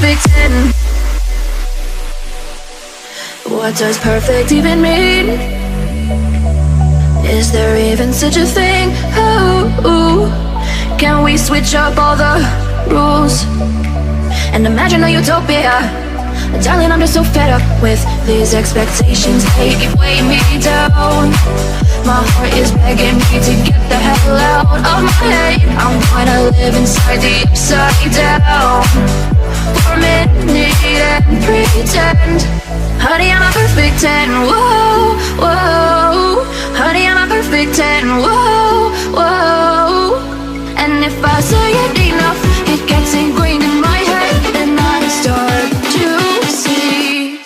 perfect 10? What does perfect even mean? Is there even such a thing? Oh, can we switch up all the rules and imagine a utopia? Darling, I'm just so fed up with these expectations. They keep weighing me down. My heart is begging me to get the hell out of my head. I'm gonna live inside the upside down for a minute and pretend. Honey, I'm a perfect 10. Whoa, whoa. Honey, I'm a perfect 10. Whoa, whoa. And if I say it enough, it gets ingrained in my head, and I start to see.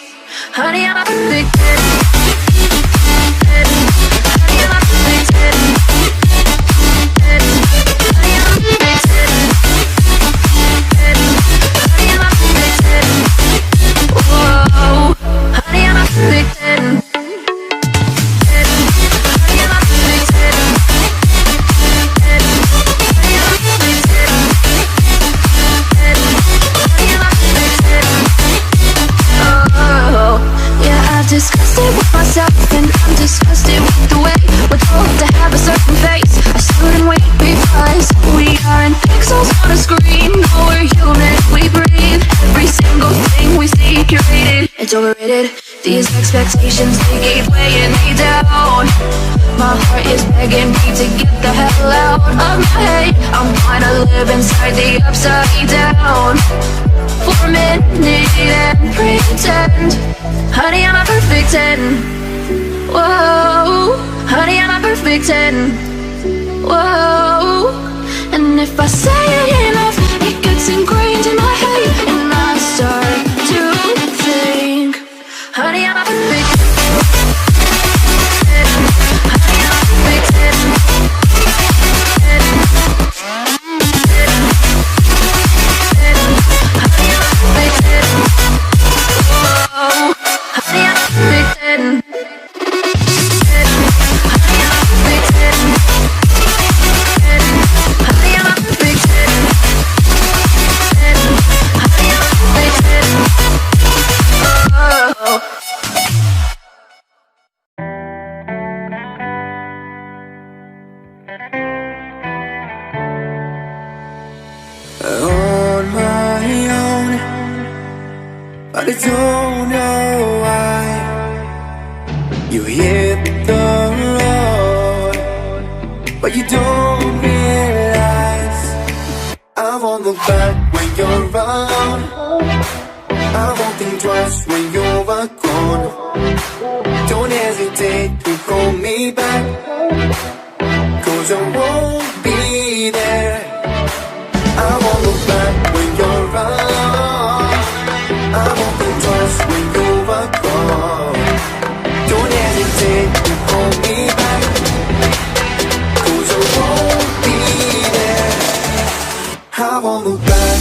Honey, I'm a perfect 10. Honey, I'm a perfect 10. Honey, I'm a perfect 10. Honey, I'm a perfect 10. Whoa. Honey, I'm a perfect 10. Honey, I'm a perfect 10. Disgusted with myself, and I'm disgusted with the way we're told to have a certain face. I stood and wait because we aren't pixels on a screen. No, we're human, we breathe. Every single thing we see curated. It's overrated. These expectations, they keep weighing me down. My heart is begging me to get the hell out of my head. I'm gonna live inside the upside down for a minute and pretend. Honey, I'm a perfect 10. Whoa. Honey, I'm a perfect 10. Whoa. And if I say it enough, it gets ingrained in my head, and I start to think. Honey, I'm a perfect 10. Honey, I'm a perfect 10. Honey, I'm a perfect 10. Whoa. Honey, I'm a perfect 10. Honey, I'm a perfect 10. Honey, I'm a perfect 10. Honey, I'm a perfect 10. Oh. On my own, but I don't know why you hit the road, but you don't realize I won't look back when you're around. I won't think twice when you're gone. Don't hesitate to call me back, 'cause I won't be there. I won't look back when you're around. I won't think twice when you're gone. Don't hesitate to call me back, 'cause I won't be there. I won't look back.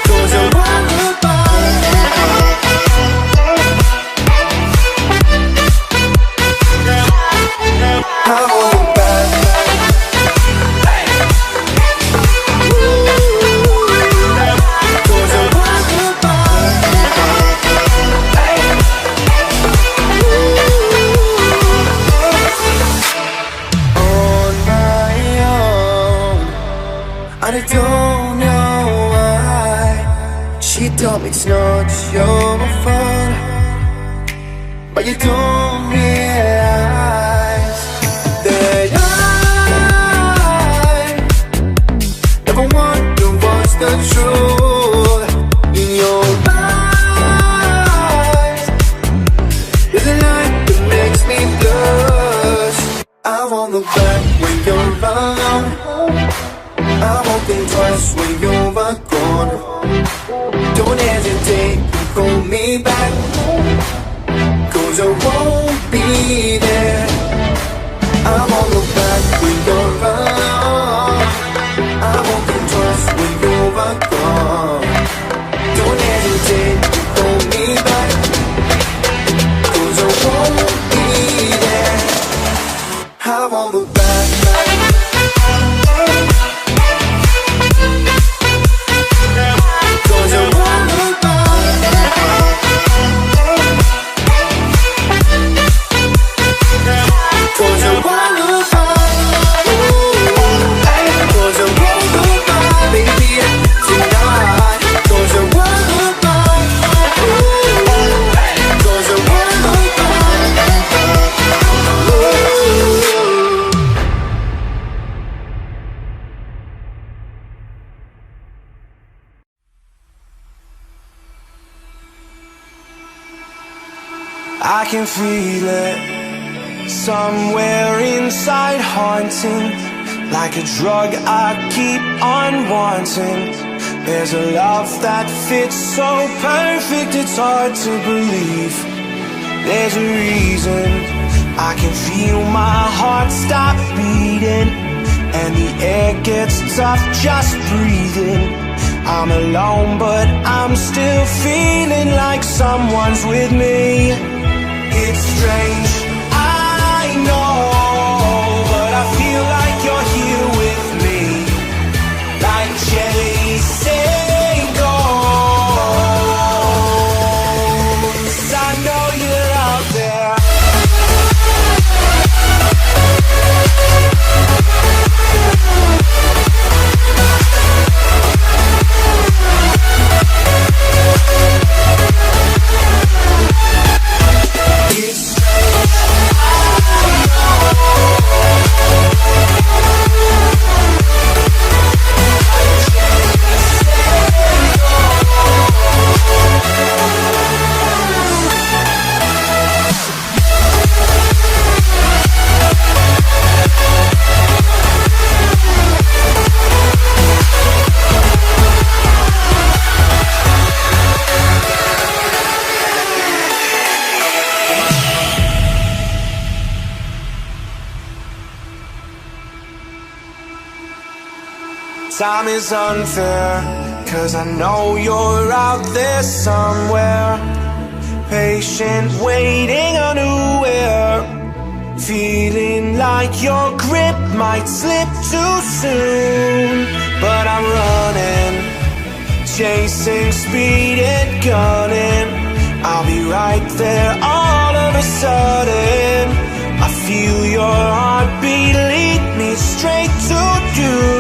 'Cause I won't look back. I won't look back. And I don't know why. She told me it's not your fault, but you don't realize that I never wonder what's the truth in your eyes. There's a light that makes me blush. I won't look back when you're around. I won't think twice when you're gone. Don't hesitate to call me back, 'cause I won't be there. I won't look back when you're around. I won't think twice when you're gone. Don't hesitate to call me back, 'cause I won't be there. I won't look back. can feel it somewhere inside, haunting, like a drug I keep on wanting. There's a love that fits so perfect, it's hard to believe. There's a reason I can feel my heart stop beating, and the air gets tough just breathing. I'm alone, but I'm still feeling like someone's with me. It's strange, I know, but I feel like you're here with me, like chasing ghosts. I know you're out there. Time is unfair, 'cause I know you're out there somewhere, patient, waiting unaware, feeling like your grip might slip too soon. But I'm running, chasing speed and gunning. I'll be right there all of a sudden. I feel your heartbeat lead me straight to you.